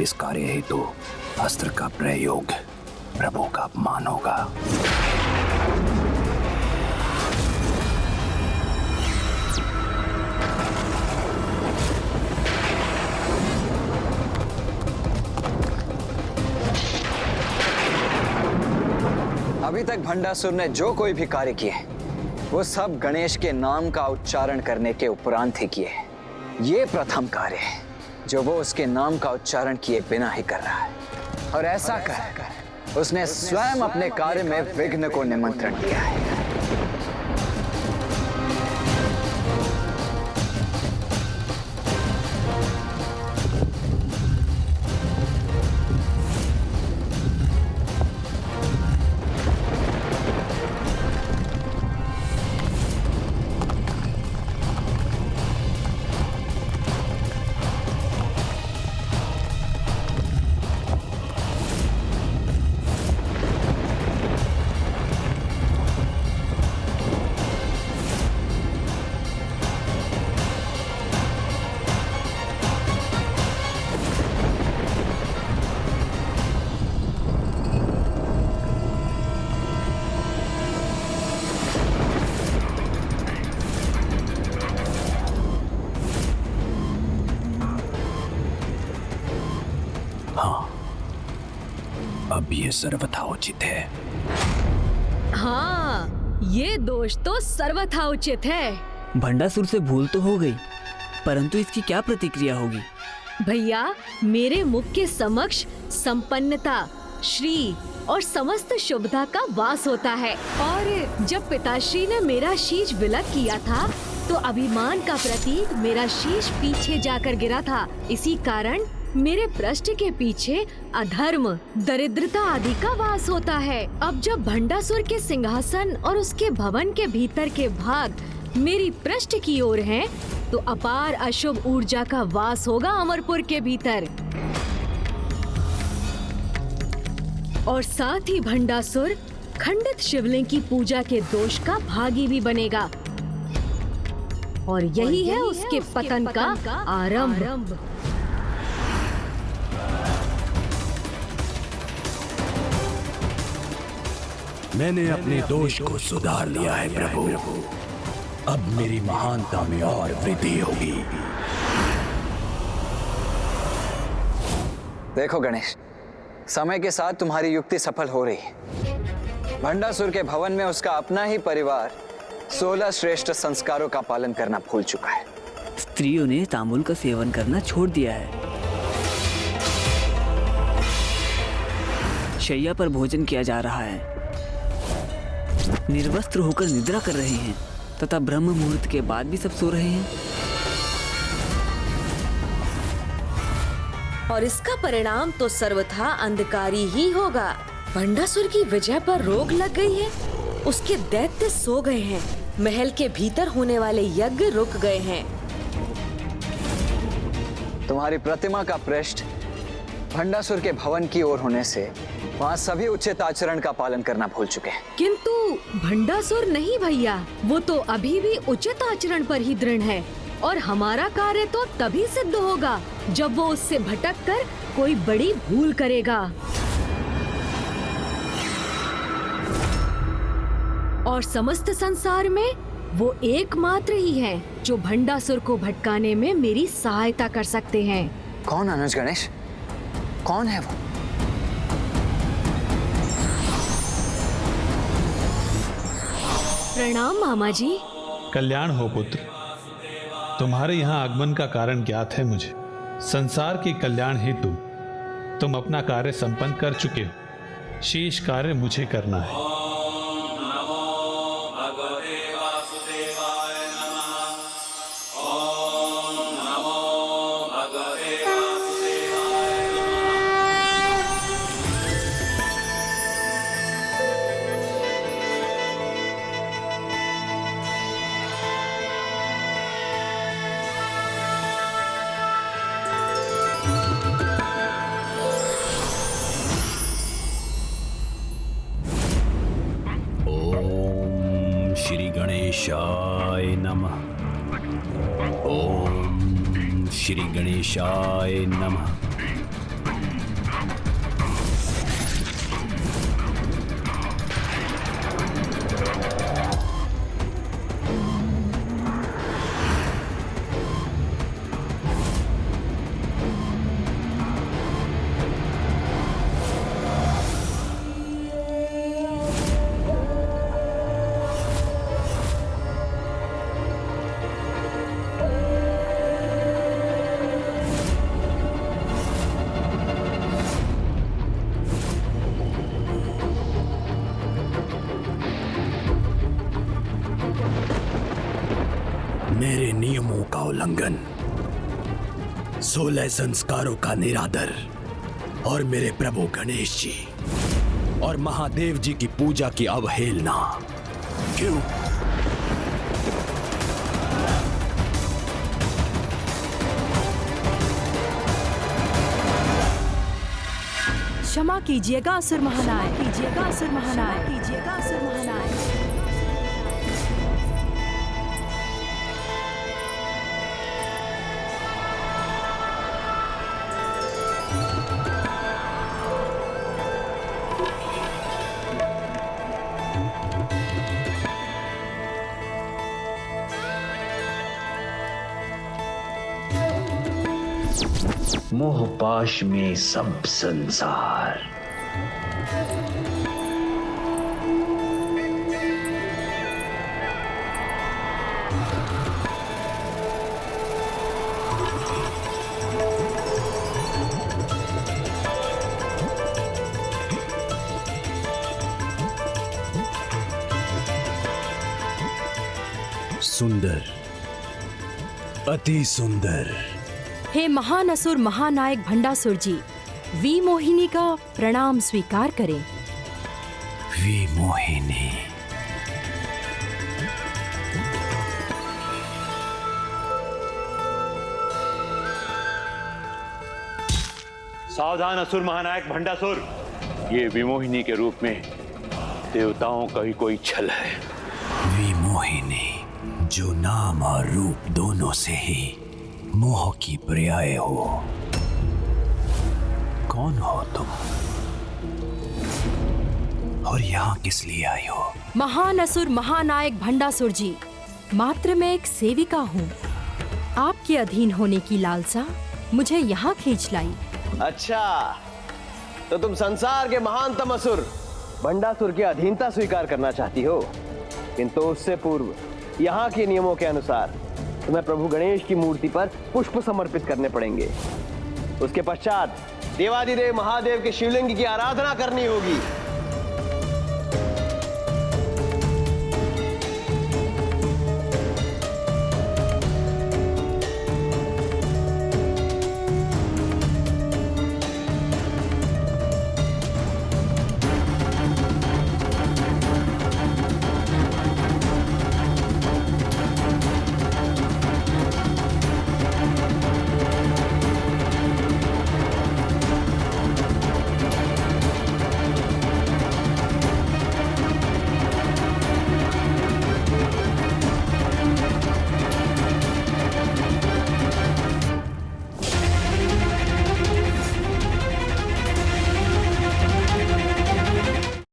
इस कार्य हेतु अस्त्र का प्रयोग प्रभु का अपमान होगा। अभी तक भंडासुर ने जो कोई भी कार्य किए वो सब गणेश के नाम का उच्चारण करने के उपरांत ही किए। ये प्रथम कार्य है जो वो उसके नाम का उच्चारण किए बिना ही कर रहा है, और ऐसा कर उसने स्वयं अपने कार्य में विघ्न को निमंत्रण दिया है। अब ये सर्वथा उचित है। हाँ, ये दोष तो सर्वथा उचित है। भंडासुर से भूल तो हो गई, परंतु इसकी क्या प्रतिक्रिया होगी? भैया, मेरे मुख के समक्ष संपन्नता, श्री और समस्त शुभता का वास होता है। और जब पिताश्री ने मेरा शीश विलग किया था तो अभिमान का प्रतीक मेरा शीश पीछे जाकर गिरा था। इसी कारण मेरे पृष्ठ के पीछे अधर्म, दरिद्रता आदि का वास होता है। अब जब भंडासुर के सिंहासन और उसके भवन के भीतर के भाग मेरी पृष्ठ की ओर हैं, तो अपार अशुभ ऊर्जा का वास होगा अमरपुर के भीतर। और साथ ही भंडासुर खंडित शिवलिंग की पूजा के दोष का भागी भी बनेगा, और यही है उसके पतन का आरंभ। मैंने अपने दोष को सुधार लिया है प्रभु। अब मेरी महानता में और वृद्धि होगी। देखो गणेश, समय के साथ तुम्हारी युक्ति सफल हो रही है। भंडासुर के भवन में उसका अपना ही परिवार 16 श्रेष्ठ संस्कारों का पालन करना भूल चुका है। स्त्रियों ने तांबुल का सेवन करना छोड़ दिया है। शैया पर भोजन किया जा रहा है, निर्वस्त्र होकर निद्रा कर रहे हैं, तथा ब्रह्म मुहूर्त के बाद भी सब सो रहे हैं। और इसका परिणाम तो सर्वथा अंधकारी ही होगा। भंडासुर की विजय पर रोक लग गई है, उसके दैत्य सो गए हैं, महल के भीतर होने वाले यज्ञ रुक गए हैं। तुम्हारी प्रतिमा का पृष्ठ भंडासुर के भवन की ओर होने से वहाँ सभी उचित आचरण का पालन करना भूल चुके हैं। किंतु भंडासुर नहीं भैया, वो तो अभी भी उचित आचरण पर ही दृढ़ है, और हमारा कार्य तो तभी सिद्ध होगा जब वो उससे भटककर कोई बड़ी भूल करेगा। और समस्त संसार में वो एकमात्र ही है जो भंडासुर को भटकाने में मेरी सहायता कर सकते हैं। कौन अनुज गणेश? कौन है वो? प्रणाम मामा जी। कल्याण हो पुत्र। तुम्हारे यहाँ आगमन का कारण ज्ञात है मुझे। संसार के कल्याण हेतु तुम अपना कार्य संपन्न कर चुके हो, शेष कार्य मुझे करना है। श्री गणेशाय नमः। ओम श्री गणेशाय नमः। उल्लंघन, 16 संस्कारों का निरादर और मेरे प्रभु गणेश जी और महादेव जी की पूजा की अवहेलना। क्यों? क्षमा कीजिएगा असुर महानायक, कीजिएगा असुर महानायक, कीजिएगा असुर महानायक। मोहपाश में सब संसार, सुंदर, अति सुंदर। हे महान असुर महानायक भंडासुर जी, वी मोहिनी का प्रणाम स्वीकार करें। वी मोहिनी, सावधान असुर महानायक भंडासुर, ये विमोहिनी के रूप में देवताओं का ही कोई छल है। विमोहिनी, जो नाम और रूप दोनों से ही मोह की पर्याय हो। कौन हो तुम और यहाँ किस लिए आई हो? महान असुर महानायक भंडासुर जी, मात्र मैं एक सेविका हूँ। आपके अधीन होने की लालसा मुझे यहाँ खींच लाई। अच्छा, तो तुम संसार के महानतम असुर भंडासुर की अधीनता स्वीकार करना चाहती हो, किंतु उससे पूर्व यहाँ के नियमों के अनुसार तुम्हें प्रभु गणेश की मूर्ति पर पुष्प समर्पित करने पड़ेंगे। उसके पश्चात देवादिदेव महादेव के शिवलिंग की आराधना करनी होगी।